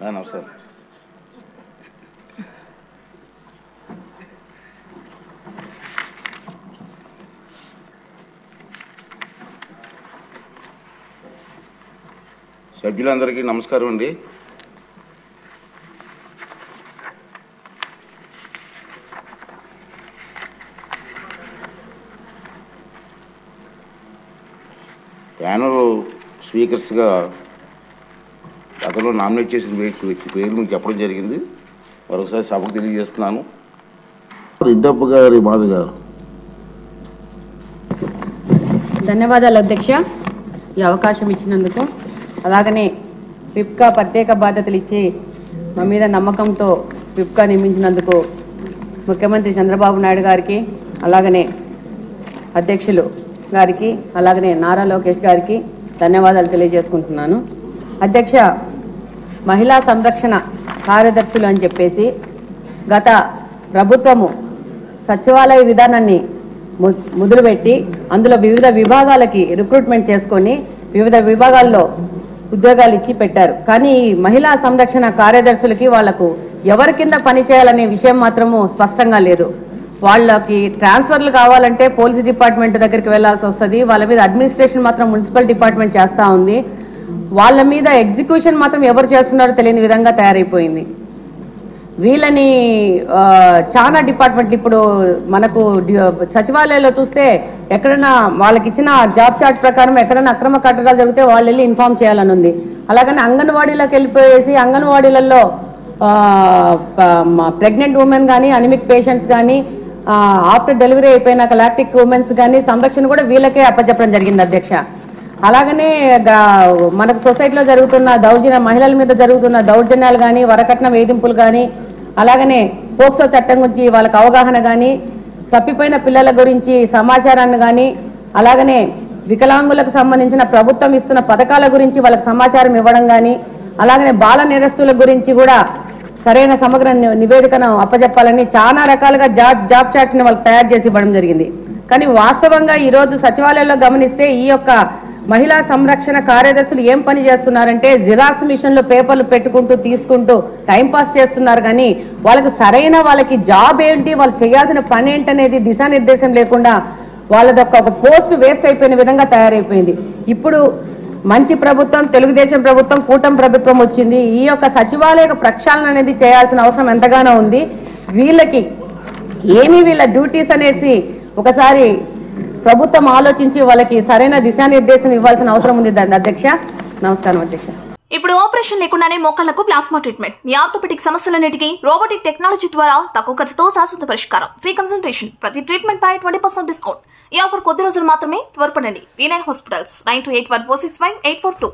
నమస్తే. సభ్యులందరికీ నమస్కారం అండి. ప్యానల్ స్పీకర్స్గా గతంలో నామినేట్ చేసిన పేరు మీకు చెప్పడం జరిగింది. మరొకసారి సభకు తెలియజేస్తున్నాను. ఇద్దప్ప గారి మాధు గారు. ధన్యవాదాలు అధ్యక్ష, ఈ అవకాశం ఇచ్చినందుకు. అలాగనే పిప్కా ప్రత్యేక బాధ్యతలు ఇచ్చి మా మీద నమ్మకంతో పిప్కా నియమించినందుకు ముఖ్యమంత్రి చంద్రబాబు నాయుడు గారికి, అలాగనే అధ్యక్షులు గారికి, అలాగనే నారా లోకేష్ గారికి ధన్యవాదాలు తెలియజేసుకుంటున్నాను. అధ్యక్ష, మహిళా సంరక్షణ కార్యదర్శులు అని చెప్పేసి గత ప్రభుత్వము సచివాలయ విధానాన్ని మొదలుపెట్టి అందులో వివిధ విభాగాలకి రిక్రూట్మెంట్ చేసుకొని వివిధ విభాగాల్లో ఉద్యోగాలు ఇచ్చి పెట్టారు. కానీ మహిళా సంరక్షణ కార్యదర్శులకి వాళ్లకు ఎవరి కింద పనిచేయాలనే విషయం మాత్రము స్పష్టంగా లేదు. వాళ్ళకి ట్రాన్స్ఫర్లు కావాలంటే పోలీస్ డిపార్ట్మెంట్ దగ్గరికి వెళ్లాల్సి వస్తుంది. వాళ్ళ మీద అడ్మినిస్ట్రేషన్ మాత్రం మున్సిపల్ డిపార్ట్మెంట్ చేస్తూ ఉంది. వాళ్ళ మీద ఎగ్జిక్యూషన్ మాత్రం ఎవరు చేస్తున్నారో తెలియని విధంగా తయారైపోయింది. వీళ్ళని చాలా డిపార్ట్మెంట్లు ఇప్పుడు మనకు సచివాలయంలో చూస్తే ఎక్కడైనా వాళ్ళకి ఇచ్చిన జాబ్ చార్ట్ ప్రకారం ఎక్కడైనా అక్రమ కట్టడాలు జరిగితే వాళ్ళు వెళ్ళి ఇన్ఫార్మ్ చేయాలని ఉంది. అలాగని అంగన్వాడీలోకి వెళ్ళిపోయేసి అంగన్వాడీలలో ప్రెగ్నెంట్ ఉమెన్ కానీ, అనిమిక్ పేషెంట్స్ కానీ, ఆఫ్టర్ డెలివరీ అయిపోయినాక లాక్టిక్ ఉమెన్స్ కానీ సంరక్షణ కూడా వీళ్ళకే అప్పచెప్పడం జరిగింది అధ్యక్ష. అలాగనే మనకు సొసైటీలో జరుగుతున్న మహిళల మీద జరుగుతున్న దౌర్జన్యాలు కానీ, వరకట్న వేధింపులు కానీ, అలాగనే పోక్సో చట్టం గురించి వాళ్ళకి అవగాహన కానీ, తప్పిపోయిన పిల్లల గురించి సమాచారాన్ని కానీ, అలాగనే వికలాంగులకు సంబంధించిన ప్రభుత్వం ఇస్తున్న పథకాల గురించి వాళ్ళకి సమాచారం ఇవ్వడం కానీ, అలాగనే బాల నేరస్తుల గురించి కూడా సరైన సమగ్ర నివేదికను అప్పచెప్పాలని చాలా రకాలుగా జాబ్ చార్ట్ని వాళ్ళకి తయారు చేసి ఇవ్వడం జరిగింది. కానీ వాస్తవంగా ఈరోజు సచివాలయంలో గమనిస్తే ఈ యొక్క మహిళా సంరక్షణ కార్యదర్శులు ఏం పని చేస్తున్నారంటే జిరాక్స్ మిషన్లో పేపర్లు పెట్టుకుంటూ తీసుకుంటూ టైంపాస్ చేస్తున్నారు. కానీ వాళ్ళకి జాబ్ ఏంటి, వాళ్ళు చేయాల్సిన పని ఏంటనేది దిశానిర్దేశం లేకుండా వాళ్ళదొక్క ఒక పోస్ట్ వేస్ట్ అయిపోయిన విధంగా తయారైపోయింది. ఇప్పుడు మంచి ప్రభుత్వం, తెలుగుదేశం ప్రభుత్వం, కూటమి ప్రభుత్వం వచ్చింది. ఈ యొక్క సచివాలయ ప్రక్షాళన అనేది చేయాల్సిన అవసరం ఎంతగానో ఉంది. వీళ్ళకి వీళ్ళ డ్యూటీస్ అనేసి ఒకసారి ప్రభుత్వం ఆలోచించి వాళ్ళకి సరైన దిశానిర్దేశం ఇవ్వాల్సిన అవసరం ఉంది అధ్యక్ష. నమస్కారం అధ్యక్ష. ఇప్పుడు ఆపరేషన్ లేకుండానే మోకాళ్లకు ప్లాస్మా ట్రీట్మెంట్. మీ ఆర్థోపెటిక్ సమస్యలన్నిటికీ రోబోటిక్ టెక్నాలజీ ద్వారా తక్కువ ఖర్చుతో శాశ్వత పరిష్కారం. Free consultation. ప్రతి ట్రీట్మెంట్ పై 20% డిస్కౌంట్. ఈ ఆఫర్ కొద్ది రోజులు మాత్రమే. త్వరపడండి. V9 hospitals 9281465842.